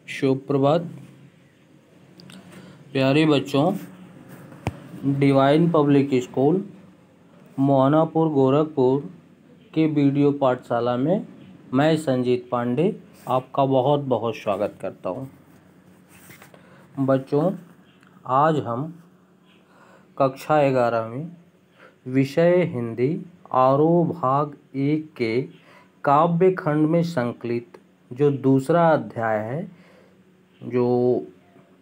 शुभ प्रभात प्यारे बच्चों। Divine public school Mohanapur Gorakhpur के वीडियो पाठशाला में मैं संजीत पांडे आपका बहुत बहुत स्वागत करता हूं। बच्चों, आज हम कक्षा 11वीं विषय हिंदी आरोह भाग 1 के काव्य खंड में संकलित जो दूसरा अध्याय है, जो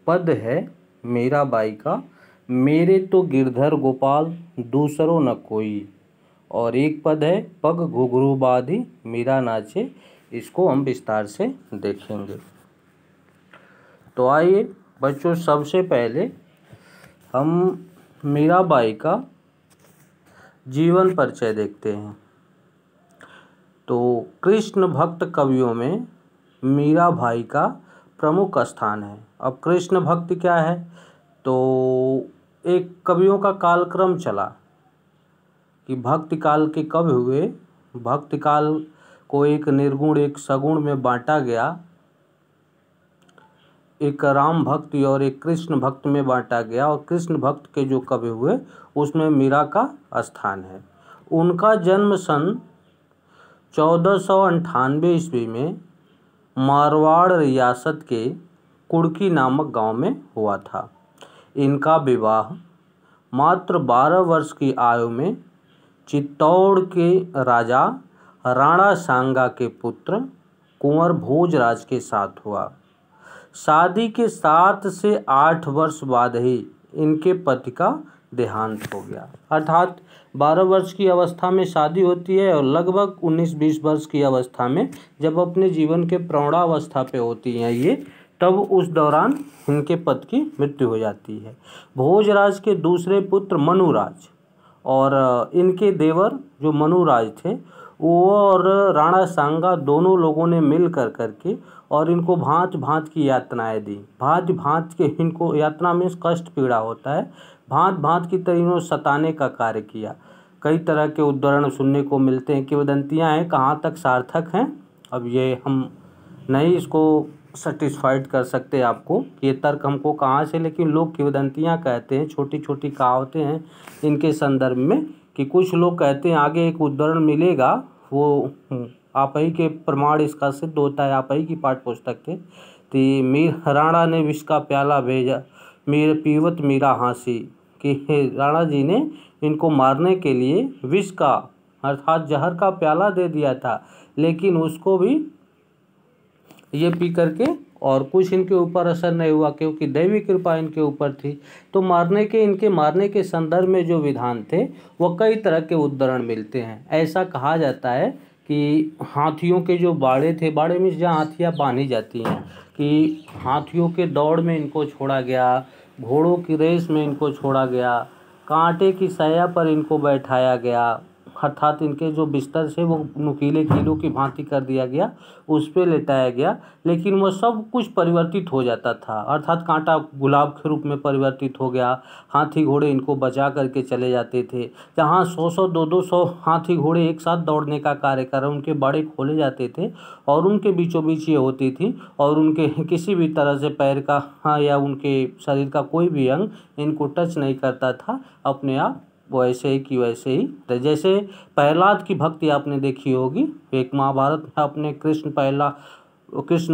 पद है मीराबाई का, मेरे तो गिरधर गोपाल दूसरो न कोई, और एक पद है पग घुघरू बाधी मीरा नाचे। इसको हम विस्तार से देखेंगे। तो आइए बच्चों, सबसे पहले हम मीराबाई का जीवन परिचय देखते हैं। तो कृष्ण भक्त कवियों में मीराबाई का प्रमुख स्थान है। अब कृष्ण भक्ति क्या है? तो एक कवियों का कालक्रम चला कि भक्ति काल के कवि हुए। भक्ति काल को एक निर्गुण एक सगुण में बांटा गया, एक राम भक्ति और एक कृष्ण भक्त में बांटा गया, और कृष्ण भक्त के जो कवि हुए उसमें मीरा का स्थान है। उनका जन्म सन 1498 ईस्वी में मारवाड़ रियासत के कुड़की नामक गांव में हुआ था। इनका विवाह मात्र 12 वर्ष की आयु में चित्तौड़ के राजा राणा सांगा के पुत्र कुंवर भोजराज के साथ हुआ। शादी के 7 से 8 वर्ष बाद ही इनके पति का देहांत हो गया। अर्थात 12 वर्ष की अवस्था में शादी होती है और लगभग 19-20 वर्ष की अवस्था में जब अपने जीवन के प्रौढ़ावस्था पे होती हैं ये, तब उस दौरान इनके पति की मृत्यु हो जाती है। भोजराज के दूसरे पुत्र मनुराज और इनके देवर जो मनुराज थे, वो और राणा सांगा दोनों लोगों ने मिल करके और इनको भांत भांत की यातनाएं दी। भांत भांत के इनको यातना में कष्ट पीड़ा होता है, भांत भांत की तरह इन्होंने सताने का कार्य किया। कई तरह के उद्धरण सुनने को मिलते हैं, किंवदंतियाँ हैं, कहाँ तक सार्थक हैं अब ये हम नहीं इसको सेटिस्फाइड कर सकते आपको, ये तर्क हमको कहाँ से, लेकिन लोग किंवदंतियाँ कहते हैं, छोटी छोटी कहावतें हैं इनके संदर्भ में, कि कुछ लोग कहते हैं आगे एक उद्धरण मिलेगा, वो आप ही के प्रमाण इसका सिद्ध होता है, आप ही की पाठ्य पुस्तक थे। तो मीर राणा ने विष का प्याला भेजा मीर पीवत मीरा हाँसी, कि राणा जी ने इनको मारने के लिए विष का अर्थात जहर का प्याला दे दिया था, लेकिन उसको भी ये पी करके और कुछ इनके ऊपर असर नहीं हुआ, क्योंकि दैवी कृपा इनके ऊपर थी। तो इनके मारने के संदर्भ में जो विधान थे वो कई तरह के उद्धरण मिलते हैं। ऐसा कहा जाता है कि हाथियों के जो बाड़े थे, बाड़े में जहाँ हाथियाँ बांधी जाती हैं, कि हाथियों के दौड़ में इनको छोड़ा गया, घोड़ों की रेस में इनको छोड़ा गया, कांटे की सैया पर इनको बैठाया गया, अर्थात इनके जो बिस्तर से वो नुकीले कीलों की भांति कर दिया गया, उस पर लेटाया गया, लेकिन वो सब कुछ परिवर्तित हो जाता था। अर्थात कांटा गुलाब के रूप में परिवर्तित हो गया, हाथी घोड़े इनको बचा करके चले जाते थे। जहाँ 100-100 200-200 हाथी घोड़े एक साथ दौड़ने का कार्य कर रहे, उनके बाड़े खोले जाते थे और उनके बीचों बीच ये होती थी, और उनके किसी भी तरह से पैर का या उनके शरीर का कोई भी अंग इनको टच नहीं करता था, अपने आप वैसे ही कि वैसे ही। तो जैसे प्रहलाद की भक्ति आपने देखी होगी, एक महाभारत में आपने कृष्ण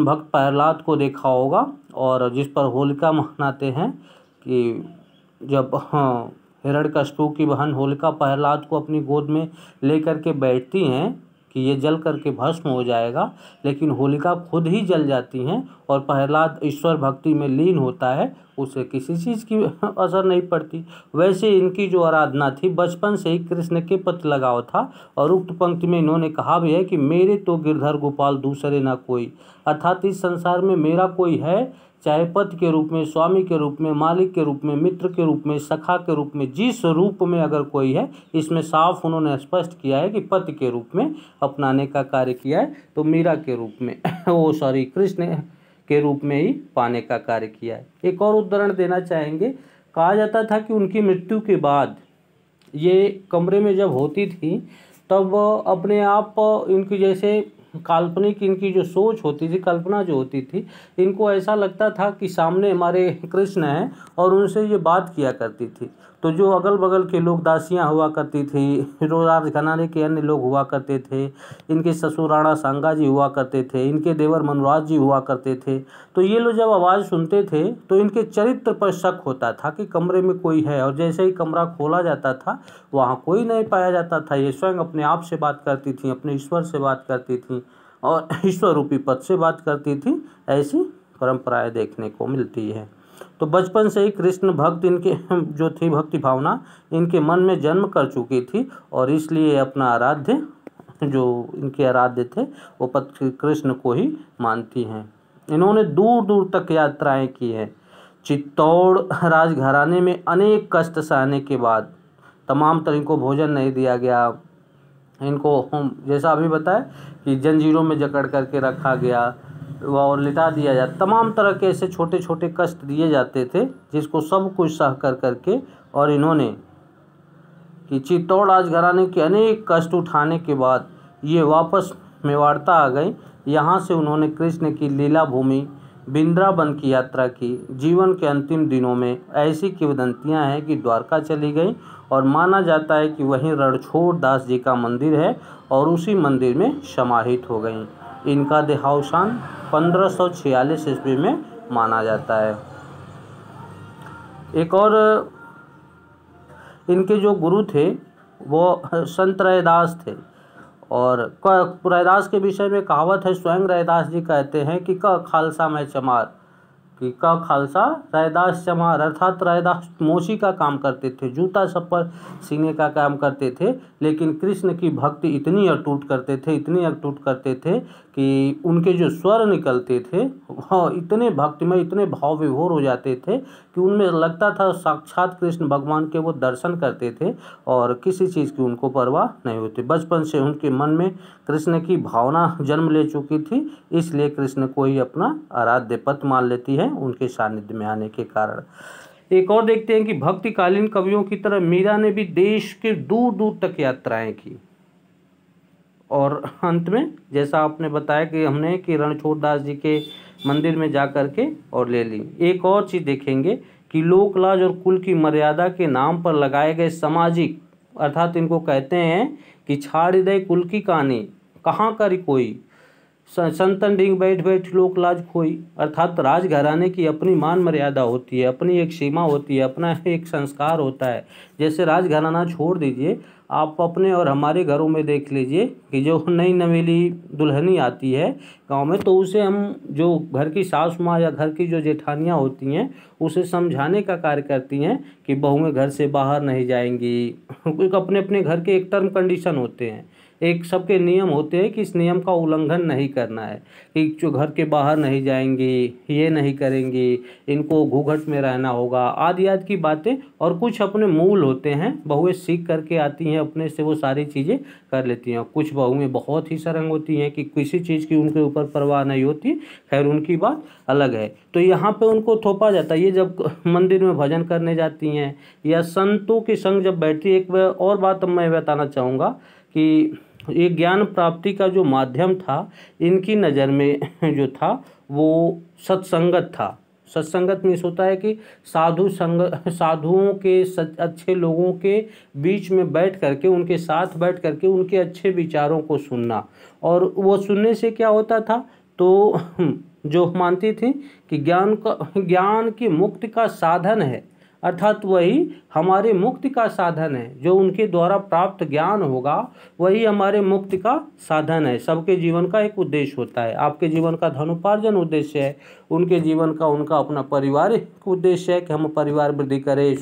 भक्त प्रहलाद को देखा होगा, और जिस पर होलिका मनाते हैं कि जब हिरण्यकशिपु की बहन होलिका प्रहलाद को अपनी गोद में लेकर के बैठती हैं कि ये जल करके भस्म हो जाएगा, लेकिन होलिका खुद ही जल जाती हैं और प्रहलाद ईश्वर भक्ति में लीन होता है, उसे किसी चीज़ की असर नहीं पड़ती। वैसे इनकी जो आराधना थी, बचपन से ही कृष्ण के प्रति लगाव था, और उक्त पंक्ति में इन्होंने कहा भी है कि मेरे तो गिरधर गोपाल दूसरे ना कोई, अर्थात इस संसार में मेरा कोई है, चाहे पति के रूप में, स्वामी के रूप में, मालिक के रूप में, मित्र के रूप में, सखा के रूप में, जिस रूप में अगर कोई है, इसमें साफ उन्होंने स्पष्ट किया है कि पति के रूप में अपनाने का कार्य किया है, तो मीरा के रूप में कृष्ण के रूप में ही पाने का कार्य किया है। एक और उदाहरण देना चाहेंगे। कहा जाता था कि उनकी मृत्यु के बाद ये कमरे में जब होती थी, तब अपने आप इनकी जैसे काल्पनिक इनकी जो सोच होती थी, कल्पना जो होती थी, इनको ऐसा लगता था कि सामने हमारे कृष्ण हैं और उनसे ये बात किया करती थी। तो जो अगल बगल के लोग, दासियां हुआ करती थी, जो राजघराने के अन्य लोग हुआ करते थे, इनके ससुर राणा सांगा जी हुआ करते थे, इनके देवर मनुराज जी हुआ करते थे, तो ये लोग जब आवाज़ सुनते थे तो इनके चरित्र पर शक होता था कि कमरे में कोई है, और जैसे ही कमरा खोला जाता था वहाँ कोई नहीं पाया जाता था। ये स्वयं अपने आप से बात करती थी, अपने ईश्वर से बात करती थी और ईश्वर रूपी पद से बात करती थी। ऐसी परंपराएं देखने को मिलती है। तो बचपन से ही कृष्ण भक्त इनके जो थी भक्ति भावना इनके मन में जन्म कर चुकी थी, और इसलिए अपना आराध्य जो इनके आराध्य थे वो पद कृष्ण को ही मानती हैं। इन्होंने दूर दूर तक यात्राएं की हैं। चित्तौड़ राजघराने में अनेक कष्ट सहने के बाद, तमाम तरह को भोजन नहीं दिया गया, इनको जैसा अभी बताया कि जंजीरों में जकड़ करके रखा गया और लिटा दिया जाता, तमाम तरह के ऐसे छोटे छोटे कष्ट दिए जाते थे जिसको सब कुछ सह कर करके, और इन्होंने कि चित्तौड़ राजघराने के अनेक कष्ट उठाने के बाद ये वापस मेवाड़ता आ गई। यहाँ से उन्होंने कृष्ण की लीला भूमि वृंदावन की यात्रा की। जीवन के अंतिम दिनों में ऐसी किंवदंतियाँ हैं कि द्वारका चली गई, और माना जाता है कि वहीं रणछोड़ दास जी का मंदिर है और उसी मंदिर में समाहित हो गई। इनका देहावसान 1546 ईस्वी में माना जाता है। एक और इनके जो गुरु थे वो संत रैदास थे, और रैदास के विषय में कहावत है, स्वयं रैदास जी कहते हैं कि क खालसा मैं चमार, कि का खालसा रैदास चमार, अर्थात रैदास मोची का काम करते थे, जूता चप्पल सीने का काम करते थे, लेकिन कृष्ण की भक्ति इतनी अटूट करते थे, इतनी अटूट करते थे कि उनके जो स्वर निकलते थे वह इतने भक्तिमय, इतने भाव विभोर हो जाते थे कि उनमें लगता था साक्षात कृष्ण भगवान के वो दर्शन करते थे और किसी चीज़ की उनको परवाह नहीं होती। बचपन से उनके मन में कृष्ण की भावना जन्म ले चुकी थी, इसलिए कृष्ण को ही अपना आराध्य पद मान लेती है उनके सानिध्य में आने के कारण। एक और देखते हैं कि भक्तिकालीन कवियों की तरह मीरा ने भी देश के दूर दूर तक यात्राएं की, और अंत में जैसा आपने बताया कि हमने कि रणछोड़ दास जी के मंदिर में जा कर के और ले ली। एक और चीज़ देखेंगे कि लोकलाज और कुल की मर्यादा के नाम पर लगाए गए सामाजिक, अर्थात इनको कहते हैं कि छाड़ दे कुल की कहानी कहाँ करी कोई, संतन डिंग बैठ बैठ लोक लाज खोई, अर्थात राजघराने की अपनी मान मर्यादा होती है, अपनी एक सीमा होती है, अपना एक संस्कार होता है। जैसे राजघराना छोड़ दीजिए, आप अपने और हमारे घरों में देख लीजिए कि जो नई नवेली दुल्हनी आती है गांव में, तो उसे हम जो घर की सास माँ या घर की जो जेठानियाँ होती हैं उसे समझाने का कार्य करती हैं कि बहुएं घर से बाहर नहीं जाएंगी। अपने अपने घर के एक टर्म कंडीशन होते हैं, एक सबके नियम होते हैं कि इस नियम का उल्लंघन नहीं करना है, कि जो घर के बाहर नहीं जाएंगी, ये नहीं करेंगी, इनको घूंघट में रहना होगा, आदि आदि की बातें। और कुछ अपने मूल होते हैं, बहुएं सीख करके आती हैं, अपने से वो सारी चीज़ें कर लेती हैं। कुछ बहुएं बहुत ही सरंग होती हैं कि किसी चीज़ की उनके ऊपर परवाह नहीं होती, खैर उनकी बात अलग है। तो यहाँ पे उनको थोपा जाता है। ये जब मंदिर में भजन करने जाती हैं या संतों के संग जब बैठती, एक और बात मैं बताना चाहूँगा कि ये ज्ञान प्राप्ति का जो माध्यम था इनकी नज़र में जो था वो सत्संगत था। सत्संगत मीन्स होता है कि साधुओं के अच्छे लोगों के बीच में बैठ करके, उनके साथ बैठ करके उनके अच्छे विचारों को सुनना। और वो सुनने से क्या होता था, तो जो मानती थी कि ज्ञान की मुक्ति का साधन है, अर्थात वही हमारे मुक्ति का साधन है। जो उनके द्वारा प्राप्त ज्ञान होगा वही हमारे मुक्ति का साधन है। सबके जीवन का एक उद्देश्य होता है। आपके जीवन का धनोपार्जन उद्देश्य है, उनके जीवन का उनका अपना पारिवारिक उद्देश्य है कि हम परिवार वृद्धि करें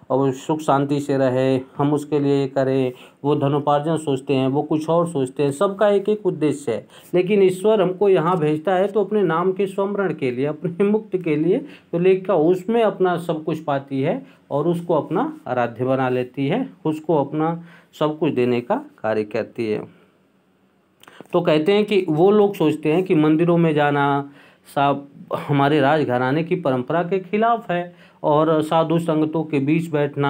और सुख शांति से रहे, हम उसके लिए ये करें। वो धनोपार्जन सोचते हैं, वो कुछ और सोचते हैं, सबका एक एक उद्देश्य है। लेकिन ईश्वर हमको यहाँ भेजता है तो अपने नाम के स्वमरण के लिए, अपने मुक्ति के लिए, तो लेकर उसमें अपना सब कुछ पाती है और उसको अपना आराध्य बना लेती है, उसको अपना सब कुछ देने का कार्य करती है। तो कहते हैं कि वो लोग सोचते हैं कि मंदिरों में जाना, हमारे राजघराने की परंपरा के खिलाफ है। और साधु संगतों के बीच बैठना,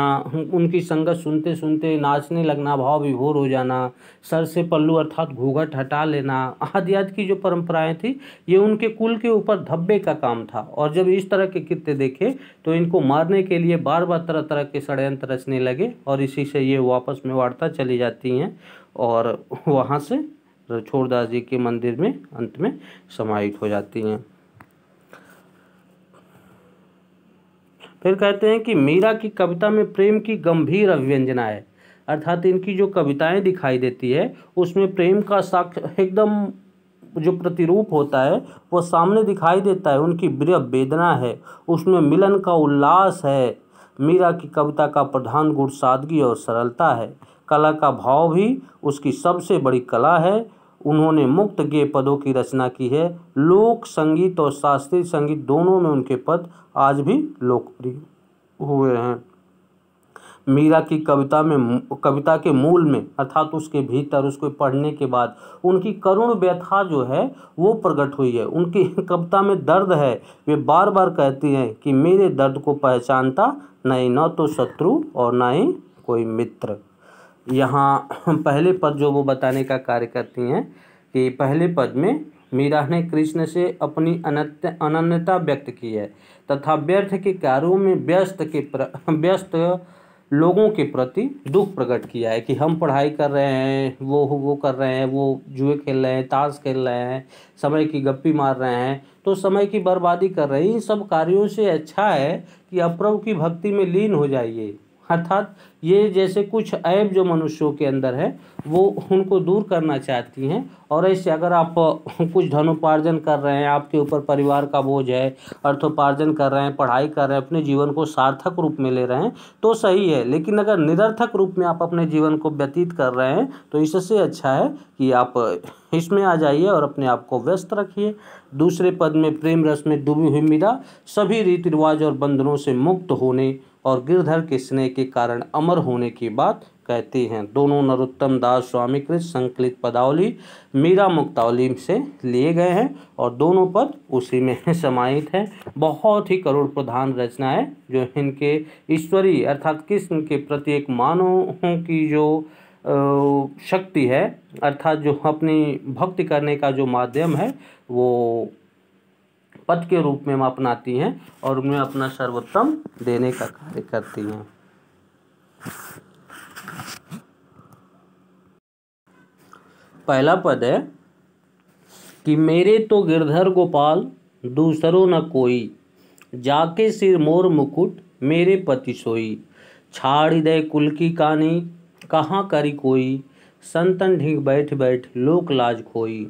उनकी संगत सुनते सुनते नाचने लगना, भाव विभोर हो जाना, सर से पल्लू अर्थात घूंघट हटा लेना आदि आदि की जो परंपराएं थी, ये उनके कुल के ऊपर धब्बे का काम था। और जब इस तरह के कृत्य देखे तो इनको मारने के लिए बार बार तरह तरह के षड्यंत्र रचने लगे, और इसी से ये वापस में वार्ता चली जाती हैं और वहाँ से रणछोड़दास जी के मंदिर में अंत में समाहित हो जाती हैं। फिर कहते हैं कि मीरा की कविता में प्रेम की गंभीर अभिव्यंजना है, अर्थात इनकी जो कविताएं दिखाई देती है उसमें प्रेम का साक्ष्य एकदम जो प्रतिरूप होता है वो सामने दिखाई देता है। उनकी विरह वेदना है, उसमें मिलन का उल्लास है। मीरा की कविता का प्रधान गुण सादगी और सरलता है। कला का भाव भी उसकी सबसे बड़ी कला है। उन्होंने मुक्त गेय पदों की रचना की है। लोक संगीत और शास्त्रीय संगीत दोनों में उनके पद आज भी लोकप्रिय हुए हैं। मीरा की कविता के मूल में अर्थात उसके भीतर उसको पढ़ने के बाद उनकी करुण व्यथा जो है वो प्रकट हुई है। उनकी कविता में दर्द है। वे बार बार कहती हैं कि मेरे दर्द को पहचानता नहीं, न तो शत्रु और न ही कोई मित्र। यहाँ पहले पद जो वो बताने का कार्य करती हैं कि पहले पद में मीरा ने कृष्ण से अपनी अनन्यता व्यक्त की है तथा व्यर्थ के कार्यों में व्यस्त लोगों के प्रति दुख प्रकट किया है कि हम पढ़ाई कर रहे हैं, वो कर रहे हैं, वो जुए खेल रहे हैं, ताश खेल रहे हैं, समय की गप्पी मार रहे हैं, तो समय की बर्बादी कर रहे हैं। इन सब कार्यों से अच्छा है कि अप्रभु की भक्ति में लीन हो जाइए। अर्थात ये जैसे कुछ ऐब जो मनुष्यों के अंदर है वो उनको दूर करना चाहती हैं। और ऐसे अगर आप कुछ धनोपार्जन कर रहे हैं, आपके ऊपर परिवार का बोझ है, अर्थोपार्जन कर रहे हैं, पढ़ाई कर रहे हैं, अपने जीवन को सार्थक रूप में ले रहे हैं तो सही है। लेकिन अगर निरर्थक रूप में आप अपने जीवन को व्यतीत कर रहे हैं तो इससे अच्छा है कि आप इसमें आ जाइए और अपने आप को व्यस्त रखिए। दूसरे पद में प्रेम रस में डूबी हुई मीरा सभी रीति रिवाज और बंधनों से मुक्त होने और गिरधर के स्नेह के कारण अमर होने की बात कहती हैं। दोनों नरोत्तम दास स्वामीकृत संकलित पदावली मीरा मुक्तावली से लिए गए हैं और दोनों पद उसी में समाहित हैं। बहुत ही करुण प्रधान रचना है जो इनके ईश्वरी अर्थात कृष्ण के प्रति एक मानवों की जो शक्ति है अर्थात जो अपनी भक्ति करने का जो माध्यम है वो पद के रूप में अपनाती हैं और उनमें अपना सर्वोत्तम देने का कार्य करती हैं। पहला पद है कि मेरे तो गिरधर गोपाल दूसरो न कोई, जाके सिर मोर मुकुट मेरे पति सोई। छाड़ दे कुल की कानी कहाँ करी कोई, संतन ढींग बैठ बैठ लोक लाज खोई।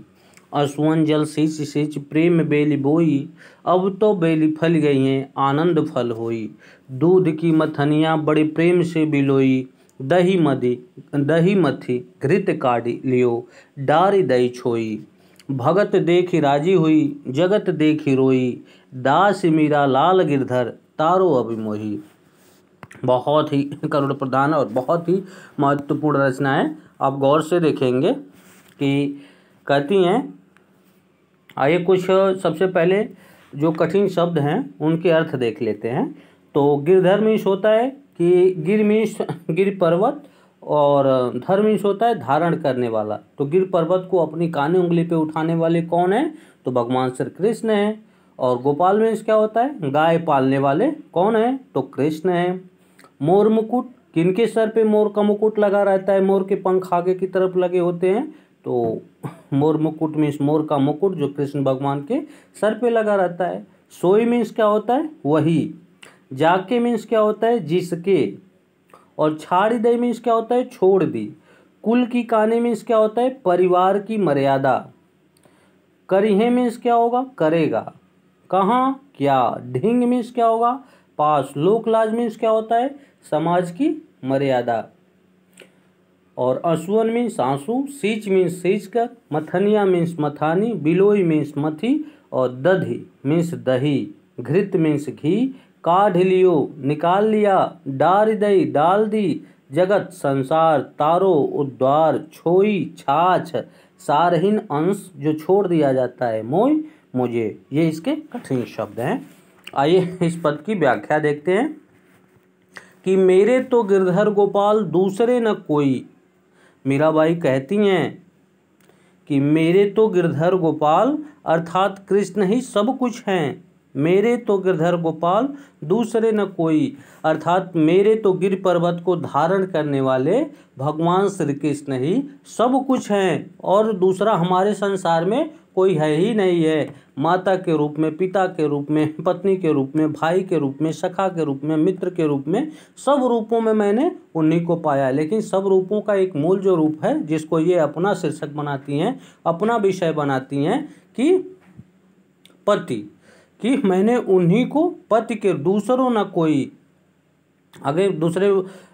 असुवन जल सींच सींच प्रेम बेली बोई, अब तो बेली फल गई हैं आनंद फल होई। दूध की मथनियाँ बड़े प्रेम से बिलोई, दही मथी घृत काढ़ी लियो, डारी दही छोई। भगत देखी राजी हुई जगत देखी रोई, दास मीरा लाल गिरधर तारो अभिमोही। बहुत ही करुण प्रधान और बहुत ही महत्वपूर्ण रचना है। आप गौर से देखेंगे कि कहती हैं आइए कुछ सबसे पहले जो कठिन शब्द हैं उनके अर्थ देख लेते हैं। तो गिरधर मीन्स होता है कि गिर मीन्स गिर पर्वत और धर मीन्स होता है धारण करने वाला। तो गिर पर्वत को अपनी कानी उंगली पे उठाने वाले कौन है, तो भगवान श्री कृष्ण है। और गोपाल मीन्स क्या होता है, गाय पालने वाले कौन है, तो कृष्ण है। मोर मुकुट, किनके सर पे मोर का मुकुट लगा रहता है, मोर के पंख आगे की तरफ लगे होते हैं, तो मोर मुकुट मीन्स मोर का मुकुट जो कृष्ण भगवान के सर पे लगा रहता है। सोई मीन्स क्या होता है, वही। जाके मीन्स क्या होता है, जिसके। और छाड़ी दई मीन्स क्या होता है, छोड़ दी। कुल की कानी मीन्स क्या होता है, परिवार की मर्यादा। करिहे मीन्स क्या होगा, करेगा। कहाँ, क्या। ढींग मीन्स क्या होगा, पास। लोक लाज मीन्स क्या होता है, समाज की मर्यादा। और असुवन मीन्स आंसू, सींच मीन्स सींच कर, मथनिया मीन्स मथानी, बिलोई मीन्स मथी और दधी मीन्स दही, घृत मीन्स घी, काढ़ लियो निकाल लिया, डार दई डाल दी, जगत संसार, तारो उद्वार, छोई छाछ, सारहीन अंश जो छोड़ दिया जाता है, मोई मुझे। ये इसके कठिन शब्द हैं। आइए इस पद की व्याख्या देखते हैं कि मेरे तो गिरधर गोपाल दूसरे न कोई। मीराबाई कहती हैं कि मेरे तो गिरधर गोपाल अर्थात कृष्ण ही सब कुछ हैं। मेरे तो गिरधर गोपाल दूसरे न कोई, अर्थात मेरे तो गिर पर्वत को धारण करने वाले भगवान श्री कृष्ण ही सब कुछ हैं और दूसरा हमारे संसार में कोई है ही नहीं है। माता के रूप में, पिता के रूप में, पत्नी के रूप में, भाई के रूप में, सखा के रूप में, मित्र के रूप में, सब रूपों में मैंने उन्हीं को पाया। लेकिन सब रूपों का एक मूल जो रूप है जिसको ये अपना शीर्षक बनाती हैं, अपना विषय बनाती हैं कि पति, कि मैंने उन्हीं को पति के दूसरों न कोई। आगे दूसरे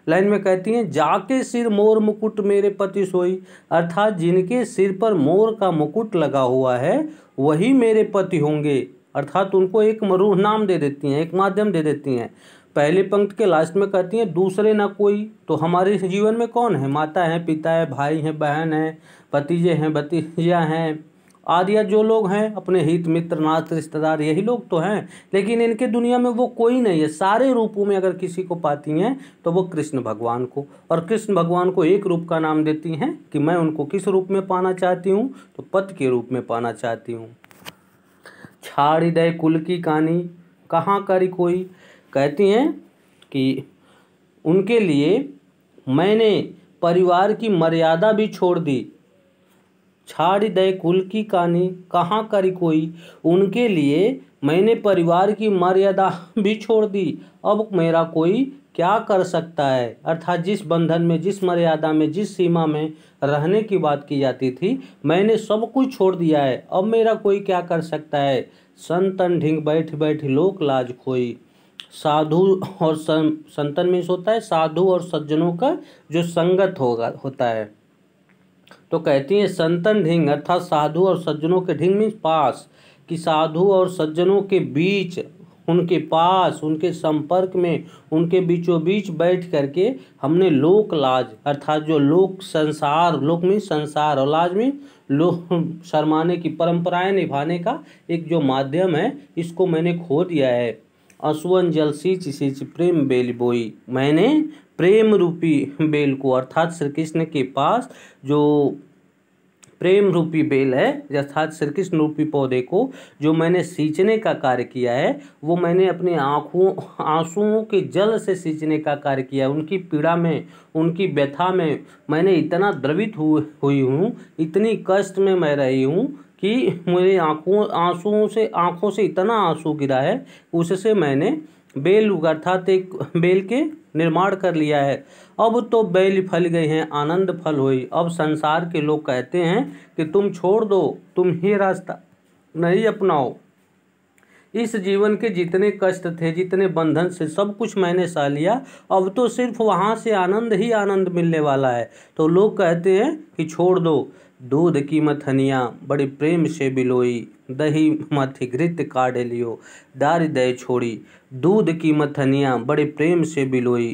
लाइन में कहती हैं जाके सिर मोर मुकुट मेरे पति सोई, अर्थात जिनके सिर पर मोर का मुकुट लगा हुआ है वही मेरे पति होंगे। अर्थात उनको एक मरूह नाम दे देती हैं, एक माध्यम दे देती हैं। पहले पंक्ति के लास्ट में कहती हैं दूसरे ना कोई। तो हमारे जीवन में कौन है? माता है, पिता है, भाई है, बहन है, भतीजे हैं, भतीजियाँ हैं आदि जो लोग हैं, अपने हित मित्र नाथ रिश्तेदार, यही लोग तो हैं। लेकिन इनके दुनिया में वो कोई नहीं है। सारे रूपों में अगर किसी को पाती हैं तो वो कृष्ण भगवान को, और कृष्ण भगवान को एक रूप का नाम देती हैं कि मैं उनको किस रूप में पाना चाहती हूँ, तो पति के रूप में पाना चाहती हूँ। छाड़ दे कुल की कहानी कहाँ करी कोई, कहती हैं कि उनके लिए मैंने परिवार की मर्यादा भी छोड़ दी। छाड़ दे कुल की कहानी कहाँ करी कोई, उनके लिए मैंने परिवार की मर्यादा भी छोड़ दी। अब मेरा कोई क्या कर सकता है? अर्थात जिस बंधन में, जिस मर्यादा में, जिस सीमा में रहने की बात की जाती थी, मैंने सब कुछ छोड़ दिया है। अब मेरा कोई क्या कर सकता है? संतन ढिंग बैठ बैठ लोक लाज खोई। साधु और संतन में होता है साधु और सज्जनों का जो संगत होता है। तो कहती हैं संतन ढिंग अर्थात साधु और सज्जनों के, ढिंग मीन्स पास, कि साधु और सज्जनों के बीच, उनके पास, उनके संपर्क में, उनके बीचों बीच बैठ करके हमने लोक लाज अर्थात जो लोक संसार, लोक मीन्स संसार और लाज मीन्स लोक शर्माने की, परंपराएं निभाने का एक जो माध्यम है, इसको मैंने खो दिया है। असुवन जल सींच सींच प्रेम बेल बोई, मैंने प्रेम रूपी बेल को अर्थात श्री कृष्ण के पास जो प्रेम रूपी बेल है अर्थात श्री कृष्ण रूपी पौधे को जो मैंने सींचने का कार्य किया है, वो मैंने अपनी आंसुओं के जल से सींचने का कार्य किया है। उनकी पीड़ा में, उनकी व्यथा में मैंने इतना द्रवित हुई हूँ, इतनी कष्ट में मैं रही हूँ कि मेरे आंखों से इतना आंसू गिरा है, उससे मैंने बेल अर्थात एक बेल के निर्माण कर लिया है। अब तो बेल फल गए हैं आनंद फल हुई। अब संसार के लोग कहते हैं कि तुम छोड़ दो, तुम ही रास्ता नहीं अपनाओ। इस जीवन के जितने कष्ट थे, जितने बंधन से सब कुछ मैंने सह लिया, अब तो सिर्फ वहाँ से आनंद ही आनंद मिलने वाला है। तो लोग कहते हैं कि छोड़ दो। दूध की मथनियाँ बड़े प्रेम से बिलोई, दही मथी घृत काढ़ लियो, दार दय छोड़ी। दूध की मथनियाँ बड़े प्रेम से बिलोई,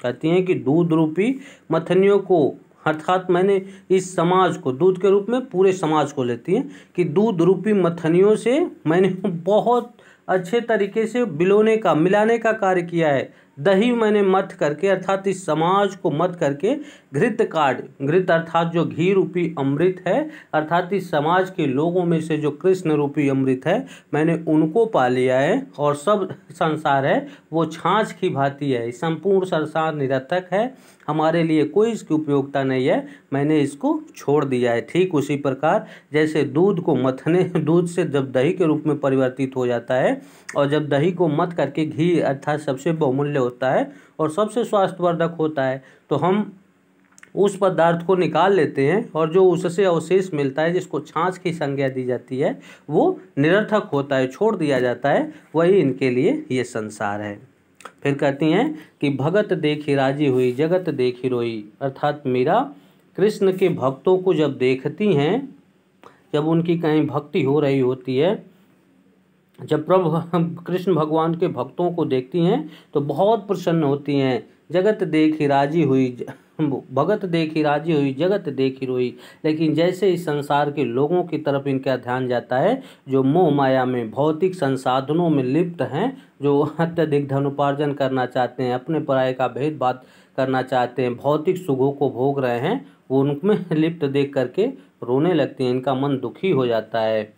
कहती हैं कि दूध रूपी मथनियों को अर्थात मैंने इस समाज को, दूध के रूप में पूरे समाज को लेती हैं कि दूध रूपी मथनियों से मैंने बहुत अच्छे तरीके से बिलोने का, मिलाने का कार्य किया है। दही मैंने मथ करके अर्थात इस समाज को मथ करके घृत काढ़, घृत अर्थात जो घी रूपी अमृत है, अर्थात इस समाज के लोगों में से जो कृष्ण रूपी अमृत है, मैंने उनको पा लिया है। और सब संसार है वो छाछ की भांति है, संपूर्ण संसार निरर्थक है, हमारे लिए कोई इसकी उपयोगिता नहीं है, मैंने इसको छोड़ दिया है। ठीक उसी प्रकार जैसे दूध को मथने, दूध से जब दही के रूप में परिवर्तित हो जाता है और जब दही को मथ करके घी अर्थात सबसे बहुमूल्य होता है और सबसे स्वास्थ्यवर्धक होता है, तो हम उस पदार्थ को निकाल लेते हैं और जो उससे अवशेष मिलता है, जिसको छाछ की संज्ञा दी जाती है, वो निरर्थक होता है, छोड़ दिया जाता है। वही इनके लिए ये संसार है। फिर कहती हैं कि भगत देखी राजी हुई, जगत देखी रोई, अर्थात मीरा कृष्ण के भक्तों को जब देखती हैं, जब उनकी कहीं भक्ति हो रही होती है, जब प्रभु कृष्ण भगवान के भक्तों को देखती हैं तो बहुत प्रसन्न होती हैं। जगत देखी राजी हुई, भगत देखी राजी हुई, जगत देखी रोई। लेकिन जैसे इस संसार के लोगों की तरफ इनका ध्यान जाता है, जो मोह माया में भौतिक संसाधनों में लिप्त हैं, जो अत्यधिक धन उपार्जन करना चाहते हैं, अपने पराये का भेदभाव करना चाहते हैं, भौतिक सुखों को भोग रहे हैं, वो उनमें लिप्त देख करके रोने लगते हैं, इनका मन दुखी हो जाता है।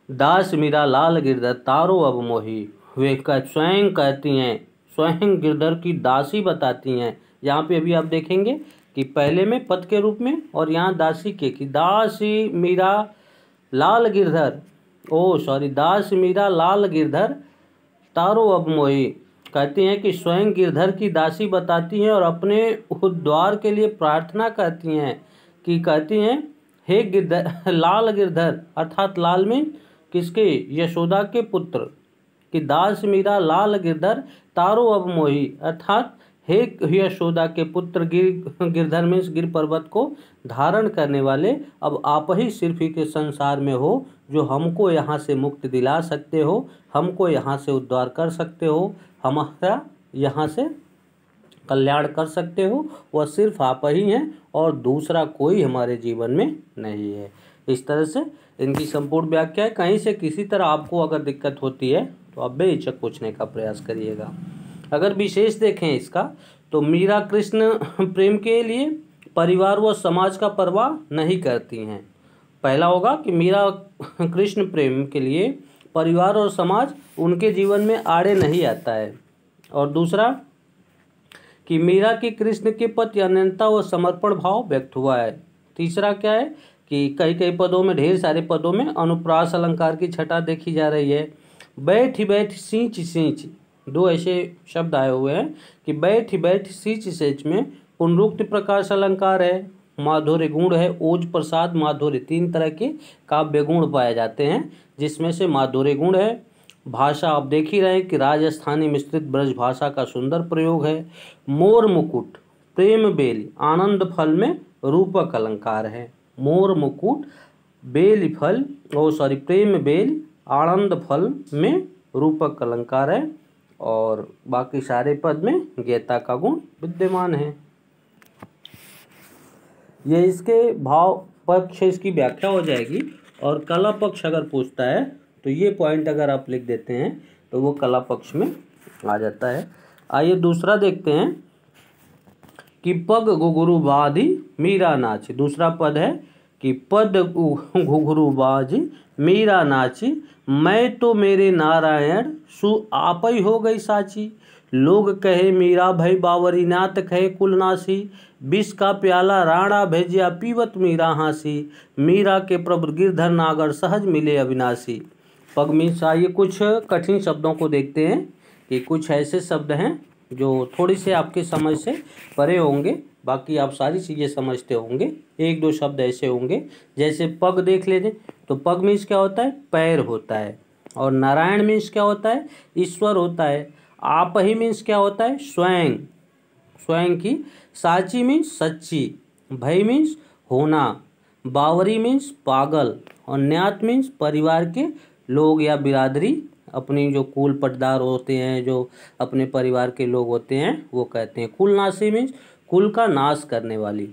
दास मीरा लाल गिरधर तारो अब मोही, वे स्वयं कहती हैं, स्वयं गिरधर की दासी बताती हैं। यहाँ पे अभी आप देखेंगे कि पहले में पद के रूप में और यहाँ दासी के, कि दासी मीरा लाल गिरधर, दास मीरा लाल गिरधर तारो अब मोही, कहती हैं कि स्वयं गिरधर की दासी बताती हैं और अपने उद्धार के लिए प्रार्थना करती हैं, कि कहती हैं हे गिरधर, लाल गिरधर अर्थात लाल में किसके, यशोदा के पुत्र, कि दास मीरा लाल गिरधर तारो अब मोही, अर्थात हे यशोदा के पुत्र गिरधर में गिर पर्वत को धारण करने वाले, अब आप ही सिर्फ ही के संसार में हो जो हमको यहाँ से मुक्ति दिला सकते हो, हमको यहाँ से उद्धार कर सकते हो, हमारा यहाँ से कल्याण कर सकते हो, वह सिर्फ आप ही हैं और दूसरा कोई हमारे जीवन में नहीं है। इस तरह से इनकी संपूर्ण व्याख्या है। कहीं से किसी तरह आपको अगर दिक्कत होती है तो आप बेहिचक पूछने का प्रयास करिएगा। अगर विशेष देखें इसका, तो मीरा कृष्ण प्रेम के लिए परिवार व समाज का परवाह नहीं करती हैं। पहला होगा कि मीरा कृष्ण प्रेम के लिए परिवार और समाज उनके जीवन में आड़े नहीं आता है। और दूसरा कि मीरा की कृष्ण के प्रति अनन्यता व समर्पण भाव व्यक्त हुआ है। तीसरा क्या है कि कई कई पदों में, ढेर सारे पदों में अनुप्रास अलंकार की छटा देखी जा रही है। बैठ बैठ सींच सींच, दो ऐसे शब्द आए हुए हैं कि बैठ बैठ सींच सींच में पुनरुक्त प्रकाश अलंकार है, माधुर्य गुण है, ओज प्रसाद माधुर्य, तीन तरह के काव्य गुण पाए जाते हैं, जिसमें से माधुर्य गुण है। भाषा आप देख ही रहे हैं कि राजस्थानी मिश्रित ब्रज भाषा का सुंदर प्रयोग है। मोर मुकुट प्रेम बेल आनंद फल में रूपक अलंकार है। मोर मुकुट बेल फल प्रेम बेल आनंद फल में रूपक अलंकार है, और बाकी सारे पद में ज्ञेयता का गुण विद्यमान है। ये इसके भाव पक्ष इसकी व्याख्या हो जाएगी। और कला पक्ष अगर पूछता है तो ये पॉइंट अगर आप लिख देते हैं तो वो कला पक्ष में आ जाता है। आइए दूसरा देखते हैं कि पग घुघरू बाधी मीरा नाची। दूसरा पद है कि पद घुघरू बाजी मीरा नाची, मैं तो मेरे नारायण सु आप ही हो गई साची। लोग कहे मीरा भई बावरी, नात कहे कुलनासी, विष का प्याला राणा भेजिया पीवत मीरा हासी। मीरा के प्रभु गिरधर नागर सहज मिले अविनाशी। पग मीन्स, आइए कुछ कठिन शब्दों को देखते हैं कि कुछ ऐसे शब्द हैं जो थोड़ी से आपके समझ से परे होंगे, बाकी आप सारी चीज़ें समझते होंगे। एक दो शब्द ऐसे होंगे, जैसे पग देख लेते, तो पग मीन्स क्या होता है, पैर होता है। और नारायण मीन्स क्या होता है, ईश्वर होता है। आप ही मीन्स क्या होता है, स्वयं, स्वयं की। साची मीन्स सच्ची। भय मीन्स होना। बावरी मीन्स पागल। और न्यात मीन्स परिवार के लोग या बिरादरी, अपनी जो कुल पटदार होते हैं, जो अपने परिवार के लोग होते हैं, वो कहते हैं। कुलनाशी मीन्स कुल का नाश करने वाली।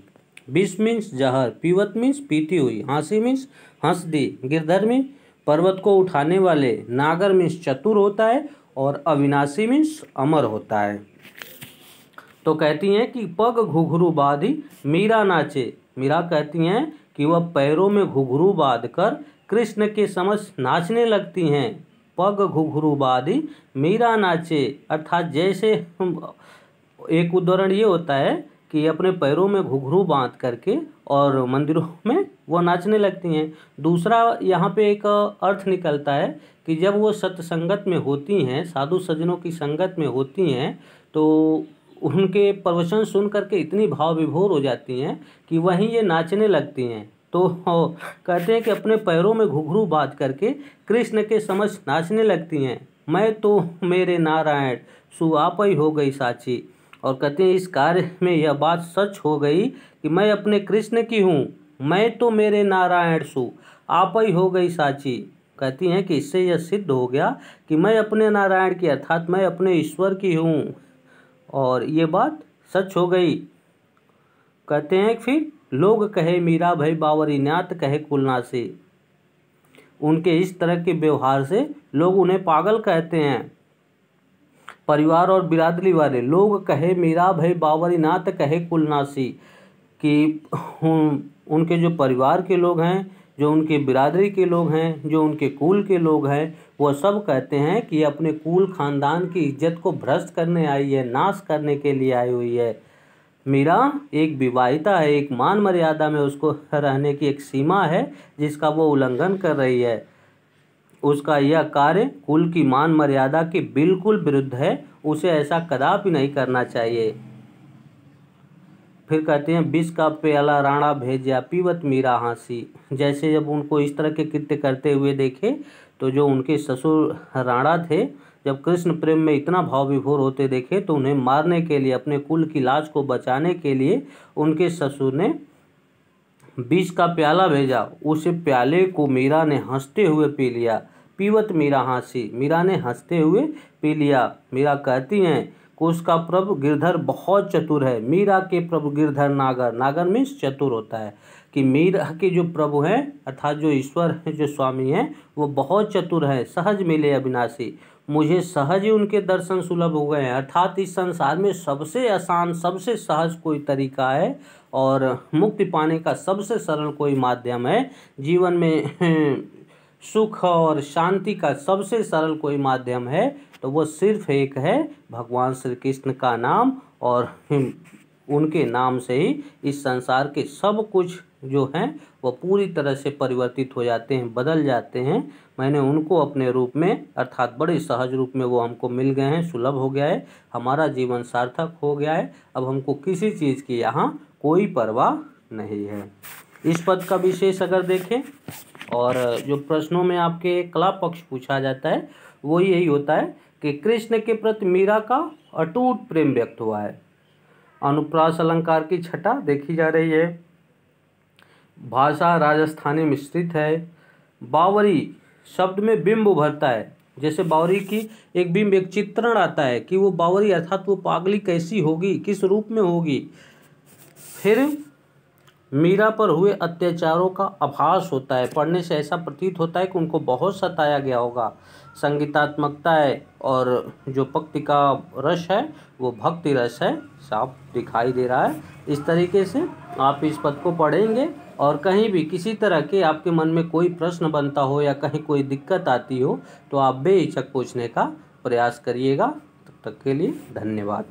विष मीन्स जहर। पीवत मीन्स पीती हुई। हांसी मीन्स हंस दी। गिरधर मीन्स पर्वत को उठाने वाले। नागर मीन्स चतुर होता है। और अविनाशी मीन्स अमर होता है। तो कहती हैं कि पग घुघरू बाधी मीरा नाचे। मीरा कहती हैं कि वह पैरों में घुघरू बांध कर कृष्ण के समक्ष नाचने लगती हैं। पग घुघरू बाधी मीरा नाचे, अर्थात जैसे एक उदाहरण ये होता है कि अपने पैरों में घुघरू बांध करके और मंदिरों में वो नाचने लगती हैं। दूसरा यहाँ पे एक अर्थ निकलता है कि जब वो सत्संगत में होती हैं, साधु सज्जनों की संगत में होती हैं, तो उनके प्रवचन सुन करके इतनी भाव विभोर हो जाती हैं कि वहीं ये नाचने लगती हैं। तो कहते हैं कि अपने पैरों में घुघरू बांध करके कृष्ण के समक्ष नाचने लगती हैं। मैं तो मेरे नारायण सु आप ही हो गई साची। और कहते हैं इस कार्य में यह बात सच हो गई कि मैं अपने कृष्ण की हूँ। मैं तो मेरे नारायण सु आप ही हो गई साची। कहती हैं कि इससे यह सिद्ध हो गया कि मैं अपने नारायण की, अर्थात मैं अपने ईश्वर की हूँ, और ये बात सच हो गई। कहते हैं फिर लोग कहे मीरा भाई बावरी नाथ कहे कुलनासी। उनके इस तरह के व्यवहार से लोग उन्हें पागल कहते हैं। परिवार और बिरादरी वाले लोग कहे मीरा भाई बावरी नाथ कहे कुलनासी, कि उनके जो परिवार के लोग हैं, जो उनके बिरादरी के लोग हैं, जो उनके कुल के लोग हैं, वह सब कहते हैं कि अपने कुल खानदान की इज्जत को भ्रष्ट करने आई है, नाश करने के लिए आई हुई है। मीरा एक विवाहिता है, एक मान मर्यादा में उसको रहने की एक सीमा है जिसका वो उल्लंघन कर रही है। उसका यह कार्य कुल की मान मर्यादा के बिल्कुल विरुद्ध है, उसे ऐसा कदापि नहीं करना चाहिए। फिर कहते हैं विष का प्याला राणा भेजा पीवत मीरा हंसी। जैसे जब उनको इस तरह के कृत्य करते हुए देखे तो जो उनके ससुर राणा थे, जब कृष्ण प्रेम में इतना भाव विभोर होते देखे तो उन्हें मारने के लिए, अपने कुल की लाज को बचाने के लिए उनके ससुर ने विष का प्याला भेजा। उस प्याले को मीरा ने हंसते हुए पी लिया। पीवत मीरा हंसी, मीरा ने हंसते हुए पी लिया। मीरा कहती हैं कि उसका प्रभु गिरधर बहुत चतुर है। मीरा के प्रभु गिरधर नागर, नागर मीन्स चतुर होता है, कि मीरा के जो प्रभु हैं अर्थात जो ईश्वर हैं, जो स्वामी हैं, वो बहुत चतुर हैं। सहज मिले अविनाशी, मुझे सहज ही उनके दर्शन सुलभ हो गए हैं। अर्थात इस संसार में सबसे आसान, सबसे सहज कोई तरीका है और मुक्ति पाने का सबसे सरल कोई माध्यम है। जीवन में सुख और शांति का सबसे सरल कोई माध्यम है तो वो सिर्फ एक है, भगवान श्री कृष्ण का नाम। और उनके नाम से ही इस संसार के सब कुछ जो हैं वो पूरी तरह से परिवर्तित हो जाते हैं, बदल जाते हैं। मैंने उनको अपने रूप में अर्थात बड़े सहज रूप में वो हमको मिल गए हैं, सुलभ हो गया है, हमारा जीवन सार्थक हो गया है। अब हमको किसी चीज़ की यहाँ कोई परवाह नहीं है। इस पद का विशेष अगर देखें और जो प्रश्नों में आपके कला पक्ष पूछा जाता है वो यही होता है कि कृष्ण के प्रति मीरा का अटूट प्रेम व्यक्त हुआ है। अनुप्रास अलंकार की छटा देखी जा रही है। भाषा राजस्थानी मिश्रित है। बावरी शब्द में बिंब उभरता है, जैसे बावरी की एक बिंब, एक चित्रण आता है कि वो बावरी अर्थात वो पागली कैसी होगी, किस रूप में होगी। फिर मीरा पर हुए अत्याचारों का आभास होता है, पढ़ने से ऐसा प्रतीत होता है कि उनको बहुत सताया गया होगा। संगीतात्मकता है और जो भक्ति का रस है वो भक्ति रस है, साफ दिखाई दे रहा है। इस तरीके से आप इस पद को पढ़ेंगे और कहीं भी किसी तरह के आपके मन में कोई प्रश्न बनता हो या कहीं कोई दिक्कत आती हो तो आप बेहिचक पूछने का प्रयास करिएगा। तब तक के लिए धन्यवाद।